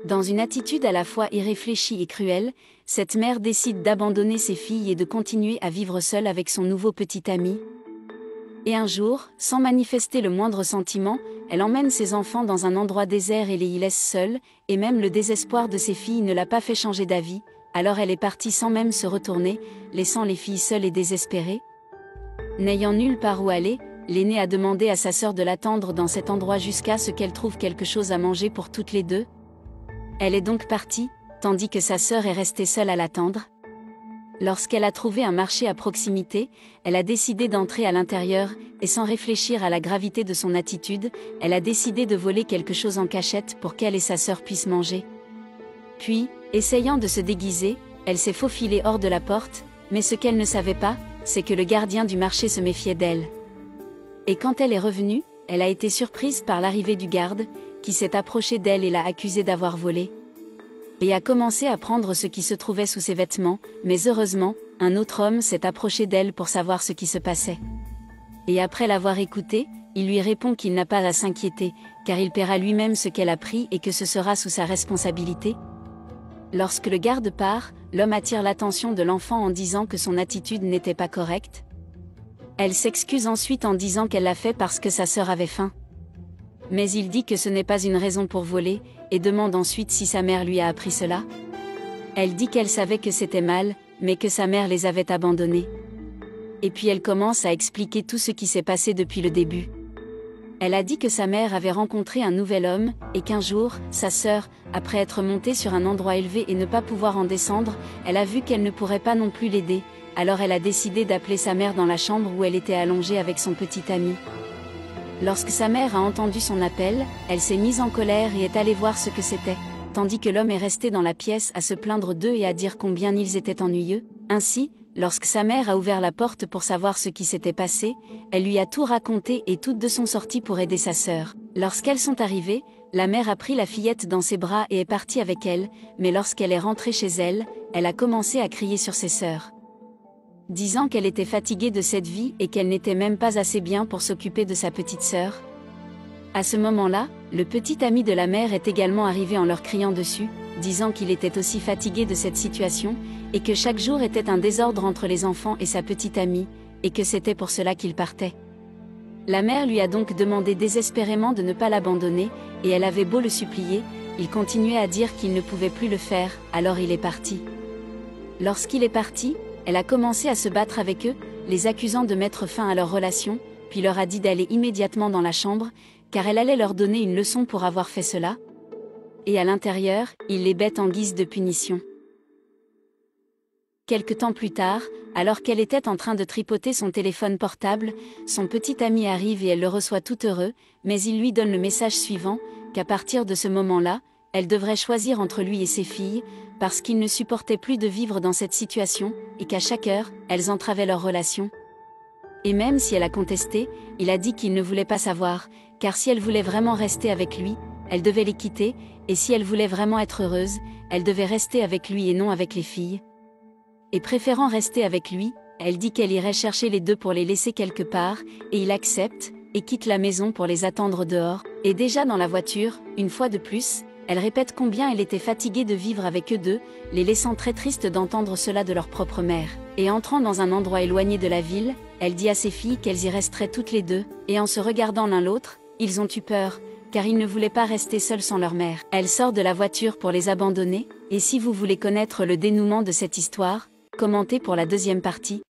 Dans une attitude à la fois irréfléchie et cruelle, cette mère décide d'abandonner ses filles et de continuer à vivre seule avec son nouveau petit ami. Et un jour, sans manifester le moindre sentiment, elle emmène ses enfants dans un endroit désert et les y laisse seuls, et même le désespoir de ses filles ne l'a pas fait changer d'avis, alors elle est partie sans même se retourner, laissant les filles seules et désespérées. N'ayant nulle part où aller, l'aînée a demandé à sa sœur de l'attendre dans cet endroit jusqu'à ce qu'elle trouve quelque chose à manger pour toutes les deux. Elle est donc partie, tandis que sa sœur est restée seule à l'attendre. Lorsqu'elle a trouvé un marché à proximité, elle a décidé d'entrer à l'intérieur, et sans réfléchir à la gravité de son attitude, elle a décidé de voler quelque chose en cachette pour qu'elle et sa sœur puissent manger. Puis, essayant de se déguiser, elle s'est faufilée hors de la porte, mais ce qu'elle ne savait pas, c'est que le gardien du marché se méfiait d'elle. Et quand elle est revenue, elle a été surprise par l'arrivée du garde, qui s'est approché d'elle et l'a accusée d'avoir volé. Et a commencé à prendre ce qui se trouvait sous ses vêtements, mais heureusement, un autre homme s'est approché d'elle pour savoir ce qui se passait. Et après l'avoir écoutée, il lui répond qu'il n'a pas à s'inquiéter, car il paiera lui-même ce qu'elle a pris et que ce sera sous sa responsabilité. Lorsque le garde part, l'homme attire l'attention de l'enfant en disant que son attitude n'était pas correcte. Elle s'excuse ensuite en disant qu'elle l'a fait parce que sa sœur avait faim. Mais il dit que ce n'est pas une raison pour voler, et demande ensuite si sa mère lui a appris cela. Elle dit qu'elle savait que c'était mal, mais que sa mère les avait abandonnés. Et puis elle commence à expliquer tout ce qui s'est passé depuis le début. Elle a dit que sa mère avait rencontré un nouvel homme, et qu'un jour, sa sœur, après être montée sur un endroit élevé et ne pas pouvoir en descendre, elle a vu qu'elle ne pourrait pas non plus l'aider, alors elle a décidé d'appeler sa mère dans la chambre où elle était allongée avec son petit ami. Lorsque sa mère a entendu son appel, elle s'est mise en colère et est allée voir ce que c'était, tandis que l'homme est resté dans la pièce à se plaindre d'eux et à dire combien ils étaient ennuyeux. Ainsi, lorsque sa mère a ouvert la porte pour savoir ce qui s'était passé, elle lui a tout raconté et toutes deux sont sorties pour aider sa sœur. Lorsqu'elles sont arrivées, la mère a pris la fillette dans ses bras et est partie avec elle, mais lorsqu'elle est rentrée chez elle, elle a commencé à crier sur ses sœurs, disant qu'elle était fatiguée de cette vie et qu'elle n'était même pas assez bien pour s'occuper de sa petite sœur. À ce moment-là, le petit ami de la mère est également arrivé en leur criant dessus, disant qu'il était aussi fatigué de cette situation, et que chaque jour était un désordre entre les enfants et sa petite amie, et que c'était pour cela qu'il partait. La mère lui a donc demandé désespérément de ne pas l'abandonner, et elle avait beau le supplier, il continuait à dire qu'il ne pouvait plus le faire, alors il est parti. Lorsqu'il est parti, elle a commencé à se battre avec eux, les accusant de mettre fin à leur relation, puis leur a dit d'aller immédiatement dans la chambre, car elle allait leur donner une leçon pour avoir fait cela. Et à l'intérieur, il les bête en guise de punition. Quelque temps plus tard, alors qu'elle était en train de tripoter son téléphone portable, son petit ami arrive et elle le reçoit tout heureux, mais il lui donne le message suivant, qu'à partir de ce moment-là, elle devrait choisir entre lui et ses filles, parce qu'il ne supportait plus de vivre dans cette situation, et qu'à chaque heure, elles entravaient leur relation. Et même si elle a contesté, il a dit qu'il ne voulait pas savoir, car si elle voulait vraiment rester avec lui, elle devait les quitter, et si elle voulait vraiment être heureuse, elle devait rester avec lui et non avec les filles. Et préférant rester avec lui, elle dit qu'elle irait chercher les deux pour les laisser quelque part, et il accepte, et quitte la maison pour les attendre dehors, et déjà dans la voiture, une fois de plus, elle répète combien elle était fatiguée de vivre avec eux deux, les laissant très tristes d'entendre cela de leur propre mère. Et entrant dans un endroit éloigné de la ville, elle dit à ses filles qu'elles y resteraient toutes les deux, et en se regardant l'un l'autre, ils ont eu peur, car ils ne voulaient pas rester seuls sans leur mère. Elle sort de la voiture pour les abandonner, et si vous voulez connaître le dénouement de cette histoire, commentez pour la deuxième partie.